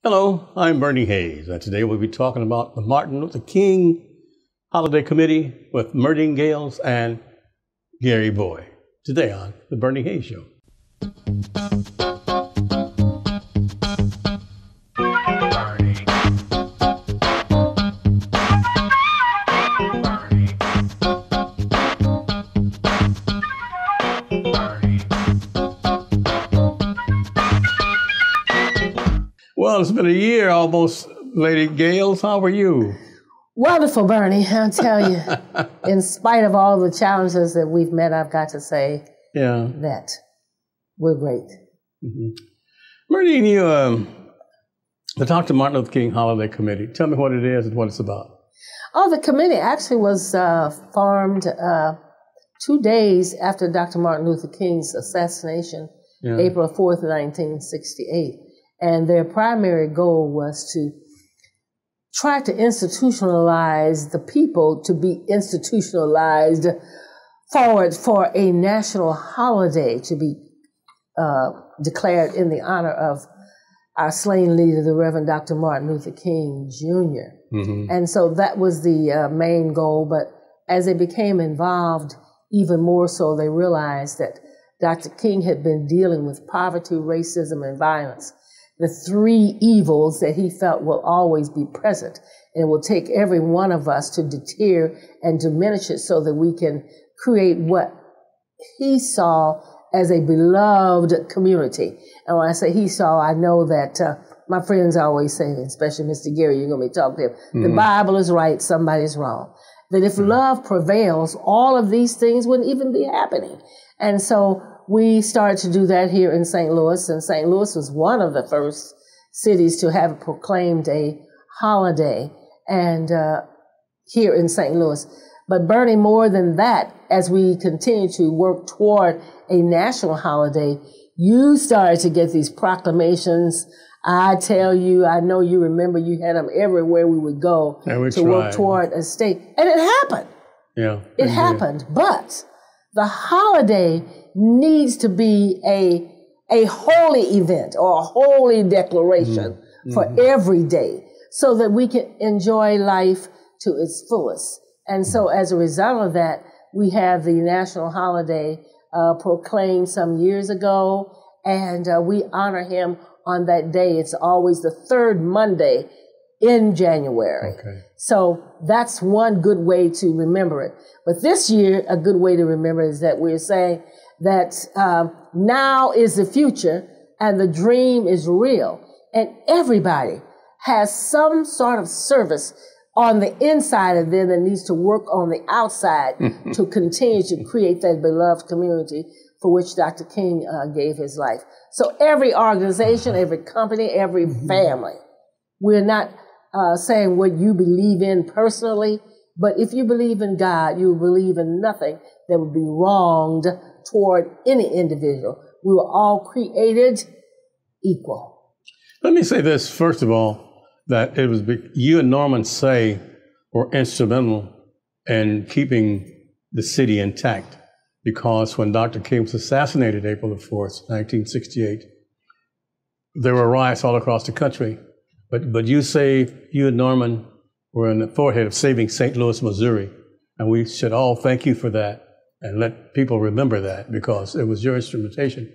Hello, I'm Bernie Hayes, and today we'll be talking about the Martin Luther King Holiday Committee with Merdean Gales and Gary Boyd. Today on The Bernie Hayes Show. Well, it's been a year almost, Lady Gales. How are you? Wonderful, Bernie. I'll tell you, in spite of all the challenges that we've met, I've got to say that we're great. Merdean, you, the Dr. Martin Luther King Holiday Committee. Tell me what it is and what it's about. Oh, the committee actually was formed 2 days after Dr. Martin Luther King's assassination, April 4th, 1968. And their primary goal was to try to institutionalize the people to be institutionalized forward for a national holiday to be declared in the honor of our slain leader, the Reverend Dr. Martin Luther King, Jr. And so that was the main goal. But as they became involved even more so, they realized that Dr. King had been dealing with poverty, racism, and violence, the three evils that he felt will always be present. And it will take every one of us to deter and diminish it so that we can create what he saw as a beloved community. And when I say he saw, I know that my friends always say, especially Mr. Gary, you're going to be talking to him, the Bible is right, somebody's wrong. That if love prevails, all of these things wouldn't even be happening. And so we started to do that here in St. Louis, and St. Louis was one of the first cities to have proclaimed a holiday, and here in St. Louis. But Bernie, more than that, as we continue to work toward a national holiday, you started to get these proclamations. I tell you, I know you remember you had them everywhere we would go to work toward a state, and it happened. Yeah, it happened, but the holiday needs to be a holy event or a holy declaration for every day so that we can enjoy life to its fullest. And so as a result of that, we have the national holiday proclaimed some years ago, and we honor him on that day. It's always the third Monday in January. So that's one good way to remember it. But this year, a good way to remember it is that we're saying that now is the future and the dream is real. And everybody has some sort of service on the inside of them that needs to work on the outside to continue to create that beloved community for which Dr. King gave his life. So every organization, every company, every family, we're not saying what you believe in personally, but if you believe in God, you believe in nothing that would be wronged toward any individual. We were all created equal. Let me say this, first of all, that it was you and Norman Say were instrumental in keeping the city intact, because when Dr. King was assassinated April the 4th, 1968, there were riots all across the country. But you and Norman were in the forehead of saving St. Louis, Missouri, and we should all thank you for that and let people remember that, because it was your instrumentation,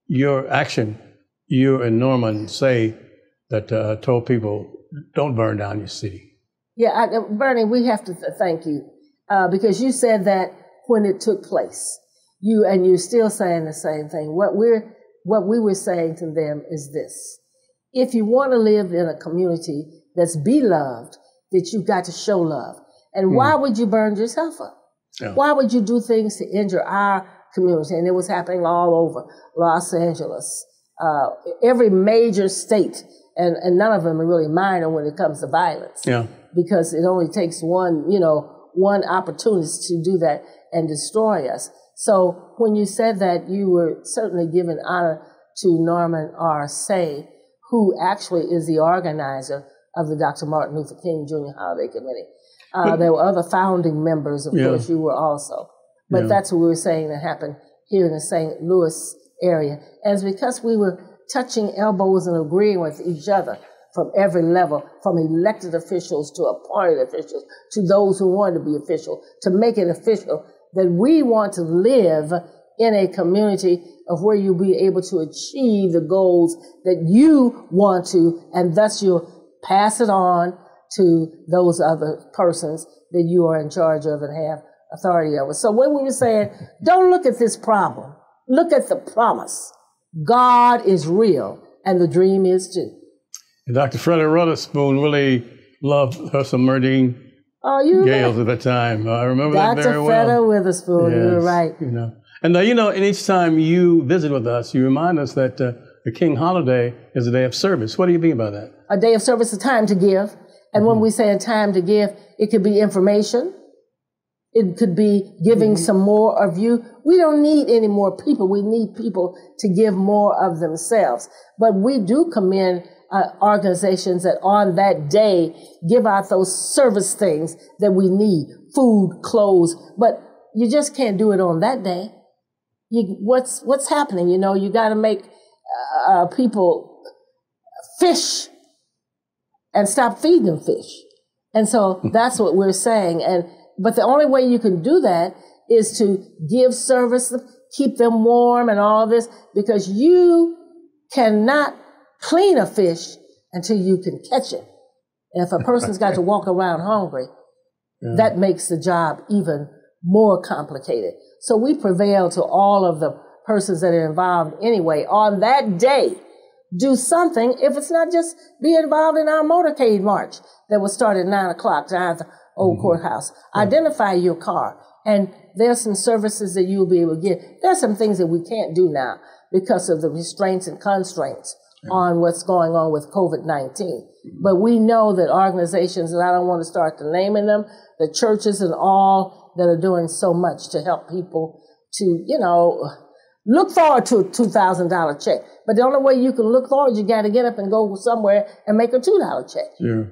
your action, you and Norman Say, that told people, don't burn down your city. Yeah, Bernie, we have to thank you because you said that when it took place. You're still saying the same thing. What we were saying to them is this: if you want to live in a community that's beloved, that you've got to show love. And why would you burn yourself up? Why would you do things to injure our community? And it was happening all over Los Angeles, every major state. And none of them are really minor when it comes to violence. Because it only takes one opportunist to do that and destroy us. So when you said that, you were certainly giving honor to Norman R. Say, who actually is the organizer of the Dr. Martin Luther King Jr. Holiday Committee. There were other founding members, of course, you were also. But that's what we were saying that happened here in the St. Louis area. And it's because we were touching elbows and agreeing with each other from every level, from elected officials to appointed officials to those who want to be official, to make it official that we want to live in a community of where you'll be able to achieve the goals that you want to, and thus you'll pass it on to those other persons that you are in charge of and have authority over. So when we were saying, don't look at this problem, look at the promise. God is real, and the dream is too. And Dr. Frederick Rutherspoon really loved her some Merdean Gales at the time. I remember that very well. Dr. Frederick Witherspoon, yes, you were right. And and each time you visit with us, you remind us that the King holiday is a day of service. What do you mean by that? A day of service is time to give. And when we say a time to give, it could be information. It could be giving some more of you. We don't need any more people. We need people to give more of themselves. But we do commend organizations that on that day give out those service things that we need, food, clothes. But you just can't do it on that day. What's happening? You got to make people fish and stop feeding them fish. And so that's what we're saying. But the only way you can do that is to give service, keep them warm and all this, because you cannot clean a fish until you can catch it. And if a person's got to walk around hungry, that makes the job even more complicated. So we prevail to all of the persons that are involved anyway. On that day, do something. If it's not just be involved in our motorcade march that will start at 9 o'clock down at the old courthouse. Identify your car. And there's some services that you'll be able to get. There's some things that we can't do now because of the restraints and constraints on what's going on with COVID-19. But we know that organizations, and I don't want to start naming them, the churches and all that are doing so much to help people to, look forward to a $2,000 check. But the only way you can look forward, you got to get up and go somewhere and make a $2 check. Sure.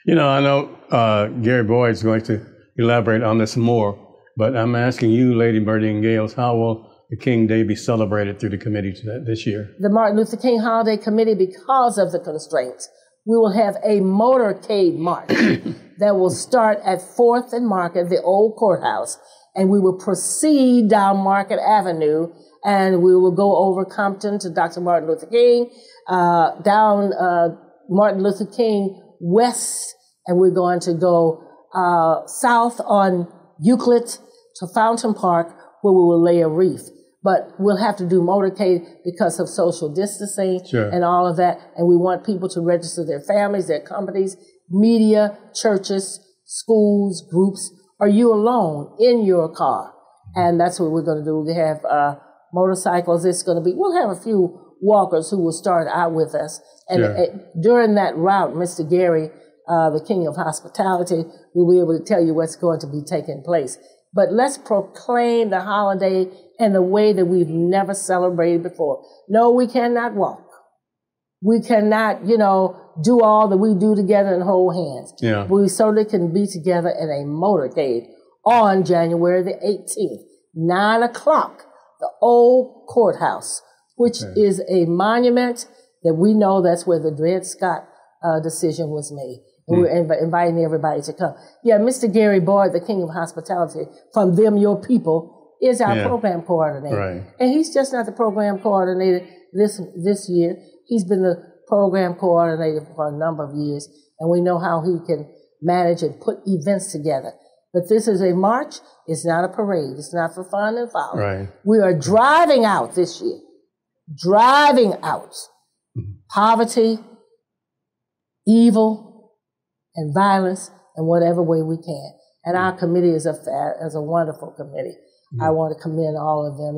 I know Gary Boyd's going to elaborate on this more, but I'm asking you, Lady Merdean Gales, how will the King Day be celebrated through the committee this year? The Martin Luther King Holiday Committee, because of the constraints, we will have a motorcade march that will start at 4th and Market, the old courthouse, and we will proceed down Market Avenue, and we will go over Compton to Dr. Martin Luther King, down Martin Luther King West, and we're going to go south on Euclid to Fountain Park, where we will lay a wreath. But we'll have to do motorcade because of social distancing and all of that. And we want people to register their families, their companies, media, churches, schools, groups. Are you alone in your car? And that's what we're going to do. We have motorcycles. We'll have a few walkers who will start out with us. And during that route, Mr. Gary, the King of Hospitality, will be able to tell you what's going to be taking place. But let's proclaim the holiday in the way that we've never celebrated before. No, we cannot walk. We cannot, do all that we do together and hold hands. But we certainly can be together in a motorcade on January the 18th, 9 o'clock, the old courthouse, which is a monument that we know that's where the Dred Scott decision was made. And we're inviting everybody to come. Yeah, Mr. Gary Boyd, the King of Hospitality, from Them Your People, is our program coordinator. Right. And he's just not the program coordinator this year. He's been the program coordinator for a number of years, and we know how he can manage and put events together. But this is a march. It's not a parade. It's not for fun and folly. Right. We are driving out this year. Driving out poverty, evil, and violence in whatever way we can. And our committee is a wonderful committee. I want to commend all of them.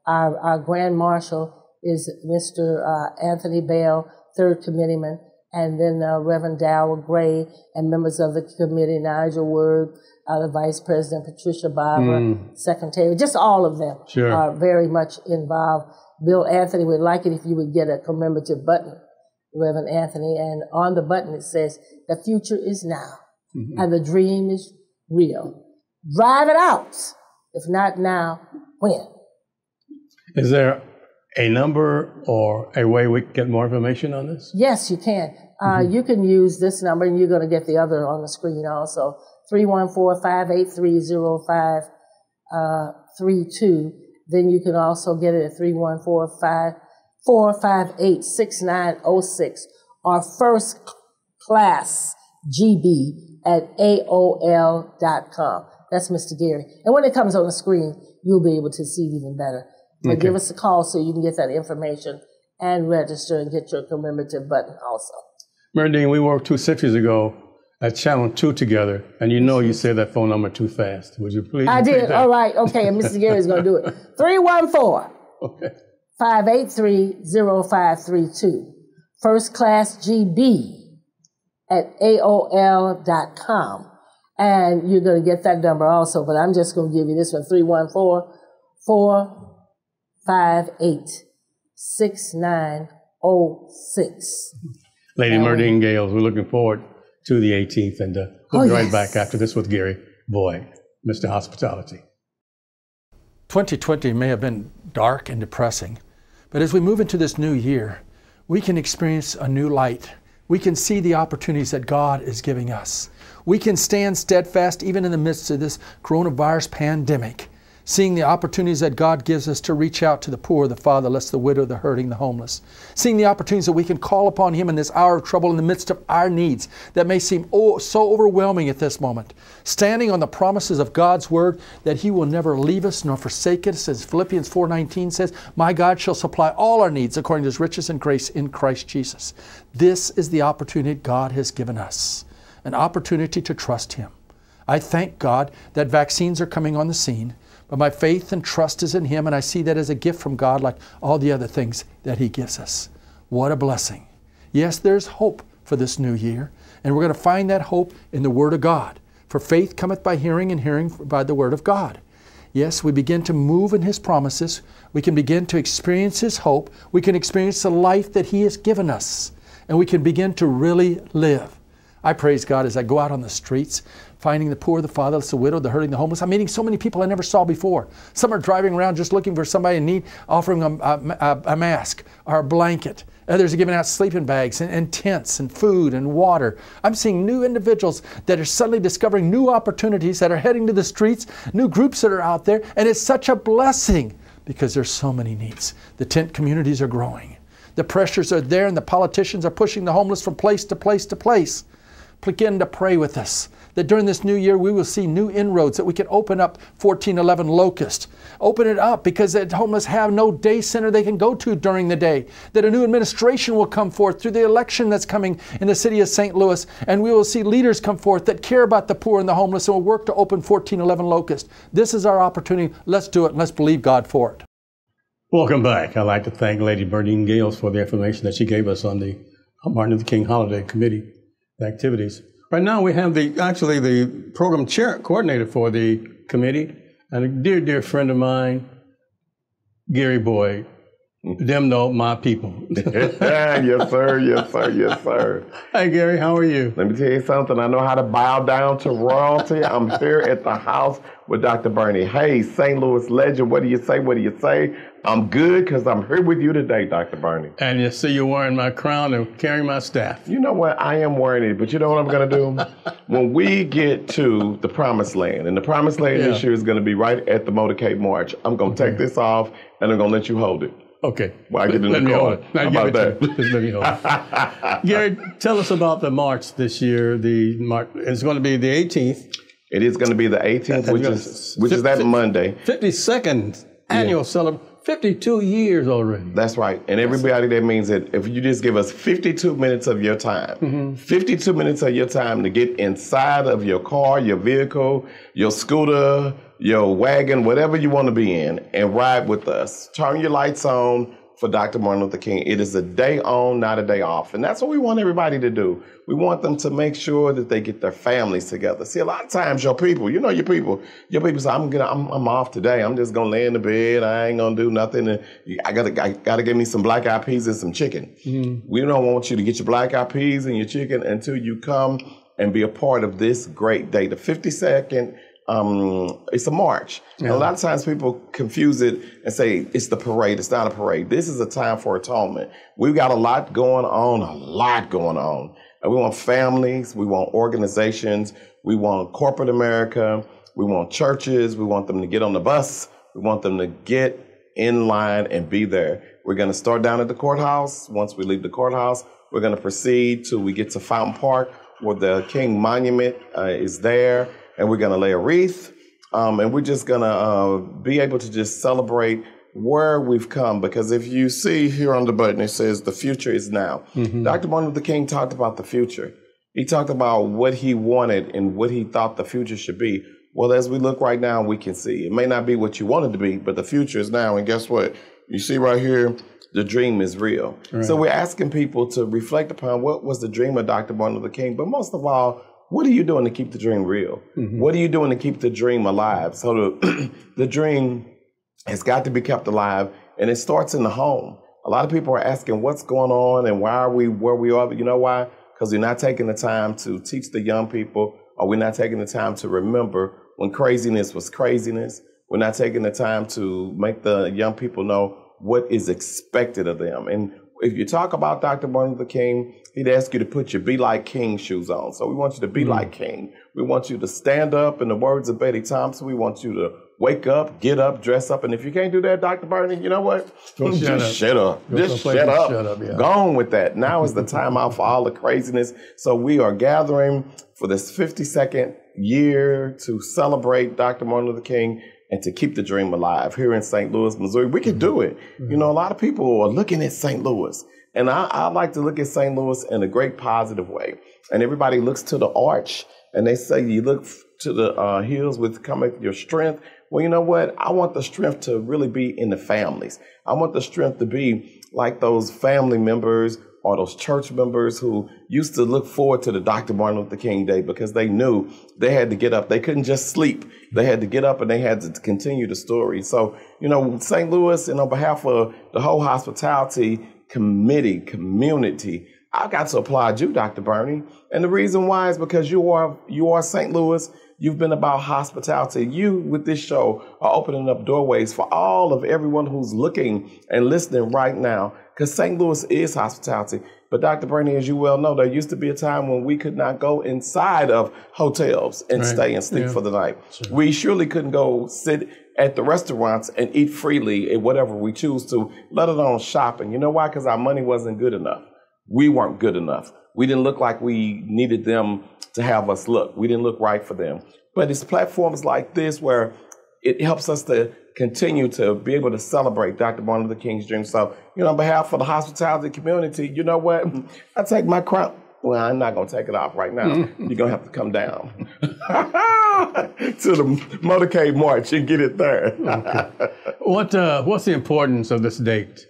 Our Grand Marshal is Mr. Anthony Bell, 3rd Committeeman, and then Reverend Darrell Gray and members of the committee, Nigel Word, the Vice President, Patricia Barber, Secretary, just all of them are very much involved. Bill Anthony would like it if you would get a commemorative button, Reverend Anthony, and on the button it says, "The future is now, and the dream is real. Drive it out. If not now, when?" Is there a number or a way we can get more information on this? Yes, you can. You can use this number, and you're going to get the other on the screen also, 314-583-0532. Then you can also get it at 314-458-6906 or firstclassgb@aol.com. That's Mr. Gary. And when it comes on the screen, you'll be able to see it even better. But give us a call so you can get that information and register and get your commemorative button also. Merdean, we worked 2 centuries ago at Channel 2 together, and you said that phone number too fast. Would you please? I did. All right. Okay. And Mr. Gary's going to do it. 314-583-0532. firstclassgb@aol.com. And you're going to get that number also, but I'm just going to give you this one, 314-458-6906. Lady Merdean Gales, we're looking forward to the 18th, and we'll be right back after this with Gary Boyd, Mr. Hospitality. 2020 may have been dark and depressing, but as we move into this new year, we can experience a new light. We can see the opportunities that God is giving us. We can stand steadfast even in the midst of this coronavirus pandemic, seeing the opportunities that God gives us to reach out to the poor, the fatherless, the widow, the hurting, the homeless. Seeing the opportunities that we can call upon Him in this hour of trouble in the midst of our needs that may seem so overwhelming at this moment. Standing on the promises of God's Word that He will never leave us nor forsake us, as Philippians 4:19 says, "My God shall supply all our needs according to His riches and grace in Christ Jesus." This is the opportunity God has given us, an opportunity to trust Him. I thank God that vaccines are coming on the scene, but my faith and trust is in Him, and I see that as a gift from God like all the other things that He gives us. What a blessing. Yes, there's hope for this new year, and we're going to find that hope in the Word of God. For faith cometh by hearing, and hearing by the Word of God. Yes, we begin to move in His promises. We can begin to experience His hope. We can experience the life that He has given us, and we can begin to really live. I praise God as I go out on the streets, finding the poor, the fatherless, the widow, the hurting, the homeless. I'm meeting so many people I never saw before. Some are driving around just looking for somebody in need, offering them a mask or a blanket. Others are giving out sleeping bags and tents and food and water. I'm seeing new individuals that are suddenly discovering new opportunities, that are heading to the streets, new groups that are out there, and it's such a blessing because there's so many needs. The tent communities are growing. The pressures are there, and the politicians are pushing the homeless from place to place to place. Begin to pray with us that during this new year we will see new inroads, that we can open up 1411 Locust. Open it up because the homeless have no day center they can go to during the day. That a new administration will come forth through the election that's coming in the city of St. Louis, and we will see leaders come forth that care about the poor and the homeless and will work to open 1411 Locust. This is our opportunity. Let's do it, and let's believe God for it. Welcome back. I'd like to thank Lady Merdean Gales for the information that she gave us on the Martin Luther King Holiday Committee activities. Right now we have the program coordinator for the committee, and a dear friend of mine, Gary Boyd. Them know my people. Yes, sir. Yes, sir. Yes, sir. Hey, Gary, how are you? Let me tell you something. I know how to bow down to royalty. I'm here at the house with Dr. Bernie Hayes, St. Louis legend. What do you say? What do you say? I'm good because I'm here with you today, Dr. Bernie. And you see you're wearing my crown and carrying my staff. You know what? I am wearing it, but you know what I'm going to do? When we get to the Promised Land, and the Promised Land this year is going to be right at the Motorcade March, I'm going to take this off, and I'm going to let you hold it. Okay. Well, I get in the car. How about that? Just let me hold it. Gary, tell us about the march this year. It's going to be the 18th. It is going to be the 18th, which is that Monday. 52nd annual celebration. 52 years already. That's right. And everybody, that means that if you just give us 52 minutes of your time, 52 minutes of your time to get inside of your car, your vehicle, your scooter, your wagon, whatever you want to be in, and ride with us. Turn your lights on for Dr. Martin Luther King. It is a day on, not a day off. And that's what we want everybody to do. We want them to make sure that they get their families together. See, a lot of times your people say, I'm off today. I'm just going to lay in the bed. I ain't going to do nothing. And I gotta get me some black eyed peas and some chicken. We don't want you to get your black eyed peas and your chicken until you come and be a part of this great day, the 52nd it's a march. And a lot of times people confuse it and say it's the parade. It's not a parade. This is a time for atonement. We've got a lot going on. And we want families. We want organizations. We want corporate America. We want churches. We want them to get on the bus. We want them to get in line and be there. We're going to start down at the courthouse. Once we leave the courthouse, we're going to proceed till we get to Fountain Park, where the King Monument is there. And we're going to lay a wreath, and we're just going to be able to just celebrate where we've come. Because if you see here on the button, it says the future is now. Dr. Martin Luther King talked about the future. He talked about what he wanted and what he thought the future should be. Well, as we look right now, we can see it may not be what you want it to be, but the future is now. And guess what? You see right here, the dream is real. Right. So we're asking people to reflect upon what was the dream of Dr. Martin Luther King, but most of all, what are you doing to keep the dream real? What are you doing to keep the dream alive? So the dream has got to be kept alive, and it starts in the home. A lot of people are asking what's going on and why are we where we are. But you know why? Because we're not taking the time to teach the young people, or we're not taking the time to remember when craziness was craziness. We're not taking the time to make the young people know what is expected of them. And if you talk about Dr. Martin Luther King, he'd ask you to put your Be Like King shoes on. So we want you to be like King. We want you to stand up, in the words of Betty Thompson. We want you to wake up, get up, dress up. And if you can't do that, Dr. Bernie, you know what? Just shut up. Just shut up. Yeah. Go on with that. Now is the time out for all the craziness. So we are gathering for this 52nd year to celebrate Dr. Martin Luther King and to keep the dream alive here in St. Louis, Missouri. We can do it. You know, a lot of people are looking at St. Louis. And I like to look at St. Louis in a great positive way. And everybody looks to the arch and they say you look to the hills with cometh your strength. Well, you know what? I want the strength to really be in the families. I want the strength to be like those family members or those church members who used to look forward to the Dr. Martin Luther King Day because they knew they had to get up. They couldn't just sleep. They had to get up and they had to continue the story. So, you know, St. Louis, and on behalf of the whole hospitality community, I've got to applaud you, Dr. Bernie. And the reason why is because you are St. Louis. You've been about hospitality. You, with this show, are opening up doorways for all of everyone who's looking and listening right now, because St. Louis is hospitality. But Dr. Bernie, as you well know, there used to be a time when we could not go inside of hotels and stay and sleep for the night. Sure. We surely couldn't go sit at the restaurants and eat freely at whatever we choose to, let alone shopping. You know why? Because our money wasn't good enough. We weren't good enough. We didn't look like we needed them to have us look. We didn't look right for them. But it's platforms like this where it helps us to continue to be able to celebrate Dr. Martin Luther King's dream. So, you know, on behalf of the hospitality community, you know what? I take my crown. Well, I'm not going to take it off right now. You're going to have to come down to the motorcade march and get it there. Okay. What's the importance of this date?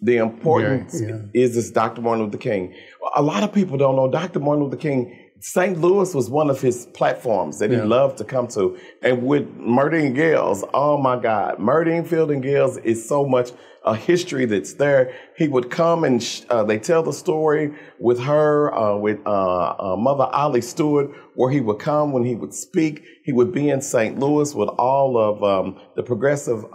The importance is this Dr. Martin Luther King. A lot of people don't know Dr. Martin Luther King. St. Louis was one of his platforms that he loved to come to. And with Merdean Gales, oh my God, Merdean Field and Gales is so much a history that's there. He would come and they tell the story with her, with Mother Ollie Stewart, where he would come when he would speak. He would be in St. Louis with all of the progressive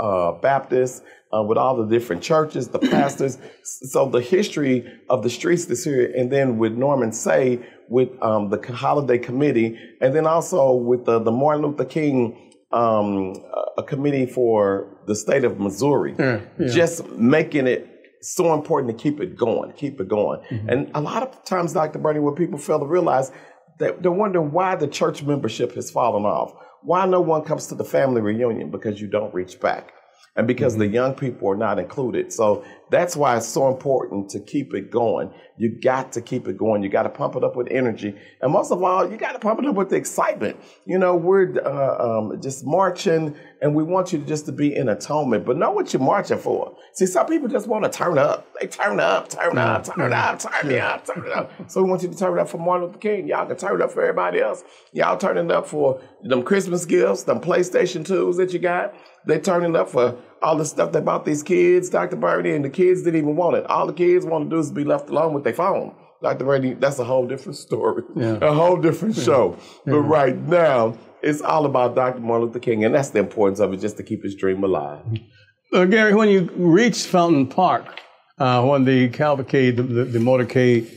Baptists, with all the different churches, the pastors. So the history of the streets this here, and then with Norman Say, with the Holiday Committee, and then also with the Martin Luther King a committee for the state of Missouri, just making it so important to keep it going. And a lot of times, Dr. Bernie, what people fail to realize, that they're wondering why the church membership has fallen off. Why no one comes to the family reunion? Because you don't reach back. And because the young people are not included. So that's why it's so important to keep it going. You got to keep it going. You got to pump it up with energy. And most of all, you got to pump it up with the excitement. You know, we're just marching, and we want you to just to be in atonement. But know what you're marching for. See, some people just want to turn up. They turn up. Turn me up. So we want you to turn it up for Martin Luther King. Y'all can turn it up for everybody else. Y'all turn it up for them Christmas gifts, them PlayStation 2s that you got. They turning up for all the stuff they bought these kids, Dr. Bernie, and the kids didn't even want it. All the kids want to do is be left alone with their phone. Dr. Bernie, that's a whole different story, a whole different show. But right now, It's all about Dr. Martin Luther King, and that's the importance of it, just to keep his dream alive. Gary, when you reached Fountain Park, when the cavalcade, the motorcade,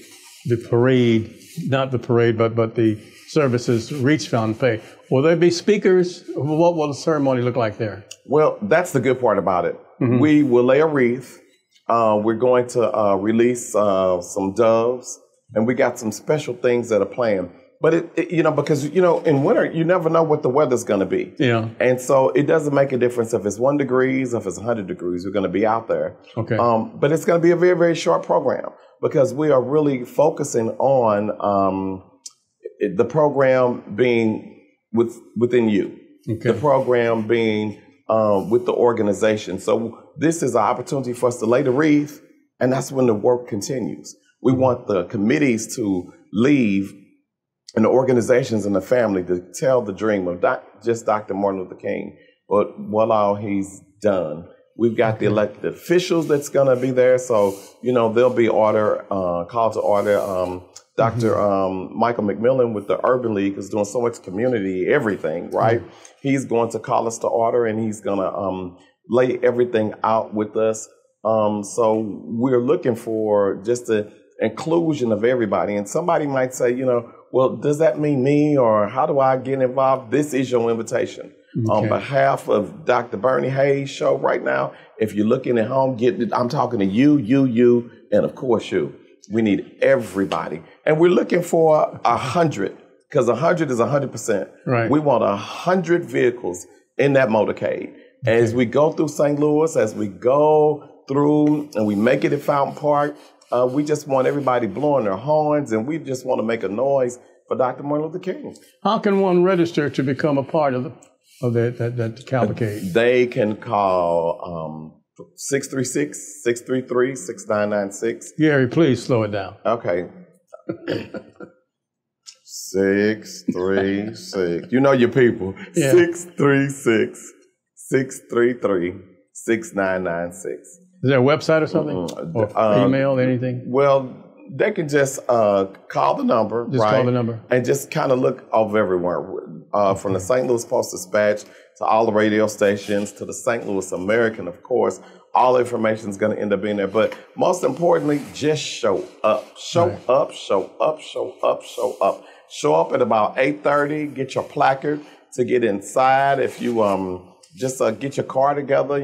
the parade, not the parade, but the services reached Fountain Park, will there be speakers? What will the ceremony look like there? Well, that's the good part about it. We will lay a wreath. We're going to release some doves, and we got some special things that are planned. But because in winter you never know what the weather's going to be. Yeah. And so it doesn't make a difference if it's 1 degree, if it's 100 degrees. We're going to be out there. Okay. But it's going to be a very, very short program because we are really focusing on the program being within you. Okay. The program being with the organization. So this is an opportunity for us to lay the wreath, and that's when the work continues. We want the committees to leave and the organizations and the family to tell the dream of not just Dr. Martin Luther King, but what all he's done. We've got the elected officials that's going to be there. So, there'll be call to order. Dr. Michael McMillan with the Urban League is doing so much community, everything, right? He's going to call us to order, and he's going to lay everything out with us. So we're looking for just the inclusion of everybody. And somebody might say, well, does that mean me, or how do I get involved? This is your invitation. Okay. On behalf of Dr. Bernie Hayes' show right now, if you're looking at home, I'm talking to you, and of course you. We need everybody. And we're looking for 100, because 100 is 100%. Right. We want 100 vehicles in that motorcade. Okay. As we go through St. Louis, as we go through and we make it at Fountain Park, we just want everybody blowing their horns, and we just want to make a noise for Dr. Martin Luther King. How can one register to become a part of that cavalcade? They can call 636-633-6996. Gary, please slow it down. Okay. 636. You know your people. Yeah. 636-633-6996. Is there a website or something? Or email, anything? Well, they can just call the number, call the number. And just kind of look over everywhere. From the St. Louis Post-Dispatch to all the radio stations to the St. Louis American, of course. All the information is going to end up being there. But most importantly, just show up. Show up, show up, show up, show up. Show up at about 8:30. Get your placard to get inside. If you just get your car together,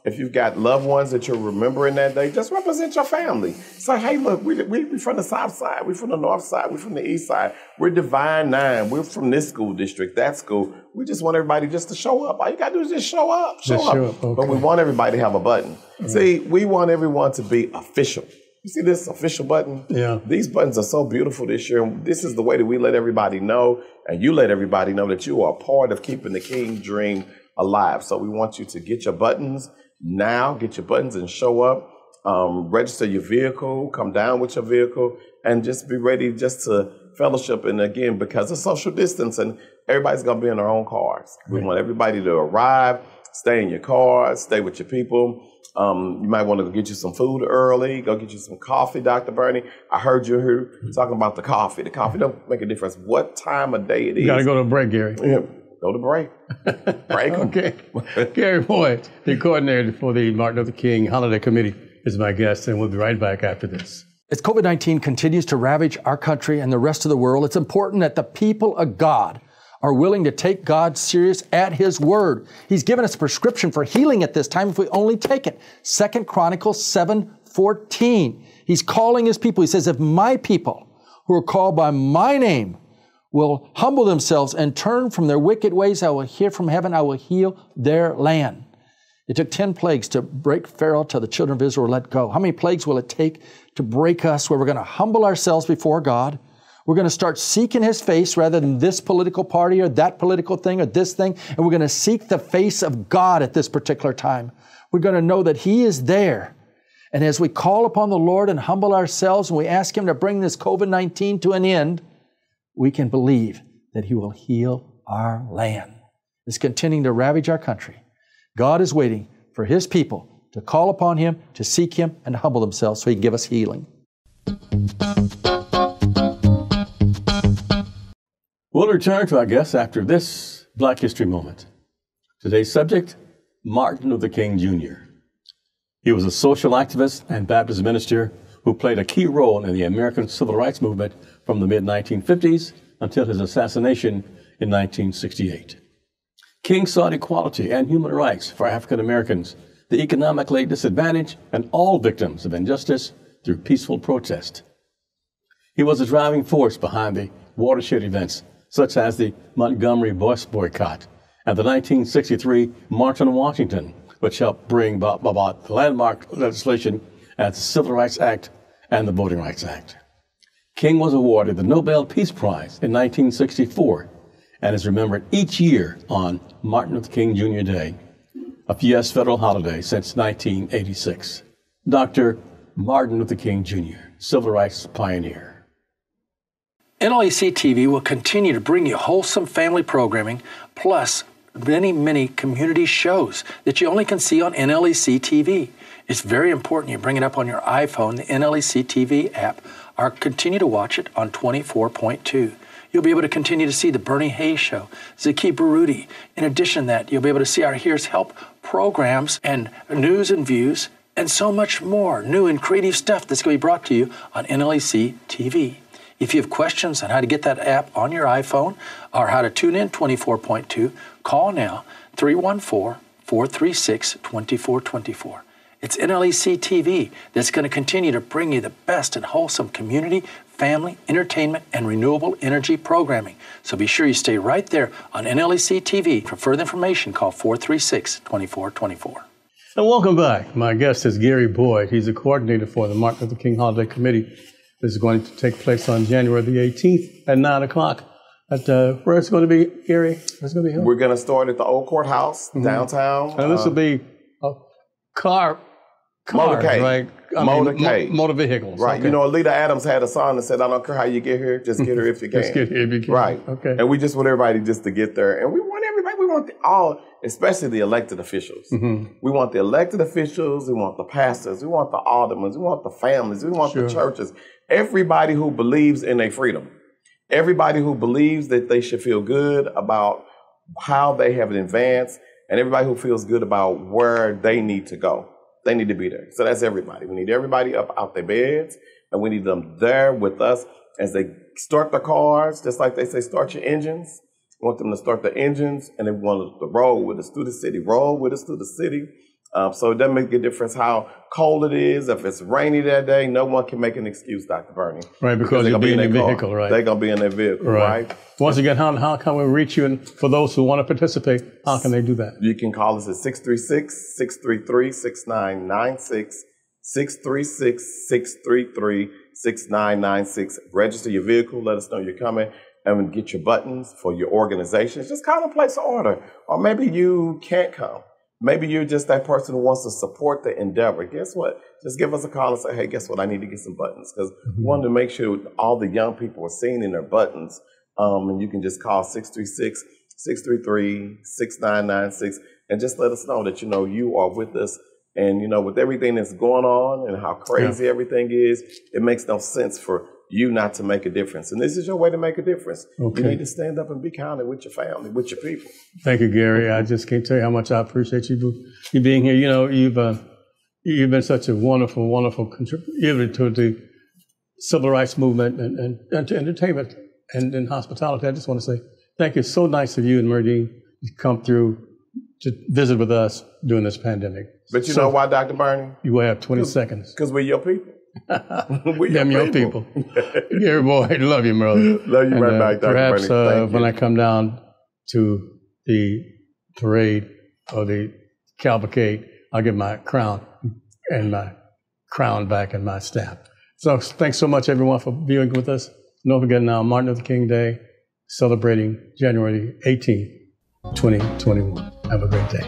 if you've got loved ones that you're remembering that day, just represent your family. Say, hey, look, we from the South Side, we from the North Side, we from the East Side, we're Divine Nine, we're from this school district, that school. We just want everybody just to show up. All you got to do is just show up. Show up. Okay. But we want everybody to have a button. Mm-hmm. See, we want everyone to be official. You see this official button? Yeah. These buttons are so beautiful this year. This is the way that we let everybody know, and you let everybody know that you are a part of keeping the King dream alive. So we want you to get your buttons now, get your buttons and show up, register your vehicle, come down with your vehicle, and just be ready just to fellowship. And again, because of social distancing, everybody's going to be in their own cars. We want everybody to arrive, stay in your car, stay with your people. You might want to go get you some food early, go get you some coffee, Dr. Bernie. I heard you here talking about the coffee. The coffee don't make a difference what time of day it is. You got to go to a break, Gary. Yeah. Go to break. Break. Okay. Gary Boyd, the coordinator for the Martin Luther King Holiday Committee, is my guest, and we'll be right back after this. As COVID-19 continues to ravage our country and the rest of the world, it's important that the people of God are willing to take God serious at His word. He's given us a prescription for healing at this time if we only take it. 2 Chronicles 7:14. He's calling His people. He says, if my people who are called by my name will humble themselves and turn from their wicked ways, I will hear from heaven, I will heal their land. It took 10 plagues to break Pharaoh till the children of Israel were let go. How many plagues will it take to break us where we're going to humble ourselves before God? We're going to start seeking His face rather than this political party or that political thing or this thing. And we're going to seek the face of God at this particular time. We're going to know that He is there. And as we call upon the Lord and humble ourselves and we ask Him to bring this COVID-19 to an end, we can believe that He will heal our land. It's continuing to ravage our country. God is waiting for His people to call upon Him, to seek Him, and humble themselves so He can give us healing. We'll return to our guests after this Black History Moment. Today's subject, Martin Luther King Jr. He was a social activist and Baptist minister who played a key role in the American Civil Rights Movement from the mid-1950s until his assassination in 1968. King sought equality and human rights for African Americans, the economically disadvantaged, and all victims of injustice through peaceful protest. He was a driving force behind the watershed events such as the Montgomery bus boycott and the 1963 March on Washington, which helped bring about landmark legislation as the Civil Rights Act and the Voting Rights Act. King was awarded the Nobel Peace Prize in 1964 and is remembered each year on Martin Luther King Jr. Day, a U.S. federal holiday since 1986. Dr. Martin Luther King Jr., civil rights pioneer. NLEC TV will continue to bring you wholesome family programming, plus many community shows that you only can see on NLEC TV. It's very important you bring it up on your iPhone, the NLEC TV app, or continue to watch it on 24.2. You'll be able to continue to see the Bernie Hayes Show, Zaki Baruti. In addition to that, you'll be able to see our Here's Help programs and news and views and so much more new and creative stuff that's going to be brought to you on NLEC TV. If you have questions on how to get that app on your iPhone or how to tune in 24.2, call now 314-436-2424. It's NLEC TV that's going to continue to bring you the best and wholesome community, family, entertainment, and renewable energy programming. So be sure you stay right there on NLEC TV. For further information, call 436-2424. And welcome back. My guest is Gary Boyd. He's the coordinator for the Martin Luther King Holiday Committee. This is going to take place on January the 18th at 9 o'clock. Where it's going to be, Gary? Where's it going to be held? We're going to start at the Old Courthouse, downtown. And this will be cars, motorcade. right? Motorcade. Motor vehicles. Right. Okay. You know, Alita Adams had a song that said, I don't care how you get here, just get here if you can. Just get here if you can. Right. Okay. And we just want everybody just to get there. And we want everybody, we want all, especially the elected officials. Mm-hmm. We want the elected officials, we want the pastors, we want the aldermen, we want the families, we want the churches. Everybody who believes in their freedom. Everybody who believes that they should feel good about how they have advanced, and everybody who feels good about where they need to go. They need to be there. So that's everybody. We need everybody up out their beds, and we need them there with us as they start their cars, just like they say, start your engines. We want them to start the engines, and they want us to roll with us through the city, roll with us through the city. So it doesn't make a difference how cold it is. If it's rainy that day, no one can make an excuse, Dr. Bernie. Right, because you'll be in their vehicle, right? They're going to be in their vehicle, right? Once again, how can we reach you? And for those who want to participate, how can they do that? You can call us at 636-633-6996, 636-633-6996. Register your vehicle, let us know you're coming, and get your buttons for your organizations. Just kind of place an order. Or maybe you can't come. Maybe you're just that person who wants to support the endeavor. Guess what? Just give us a call and say, hey, guess what? I need to get some buttons. Because we wanted to make sure all the young people are seeing in their buttons. And you can just call 636-633-6996 and just let us know that, you know, you are with us. And, you know, with everything that's going on and how crazy everything is, it makes no sense for you not to make a difference. And this is your way to make a difference. Okay. You need to stand up and be counted with your family, with your people. Thank you, Gary. I just can't tell you how much I appreciate you being here. You know, you've been such a wonderful contributor to the civil rights movement and to entertainment and hospitality. I just want to say thank you. It's so nice of you and Merdean to come through to visit with us during this pandemic. But you know why, Dr. Bernie? You have 20 seconds. Because we're your people. Them your people. Gary Boyd, love you, brother. Love you right back, Dr. Perhaps Bernie. when I come down to the parade or the cavalcade, I'll get my crown back and my staff. So thanks so much, everyone, for viewing with us. Don't forget now, Martin Luther King Day, celebrating January 18th, 2021. Have a great day.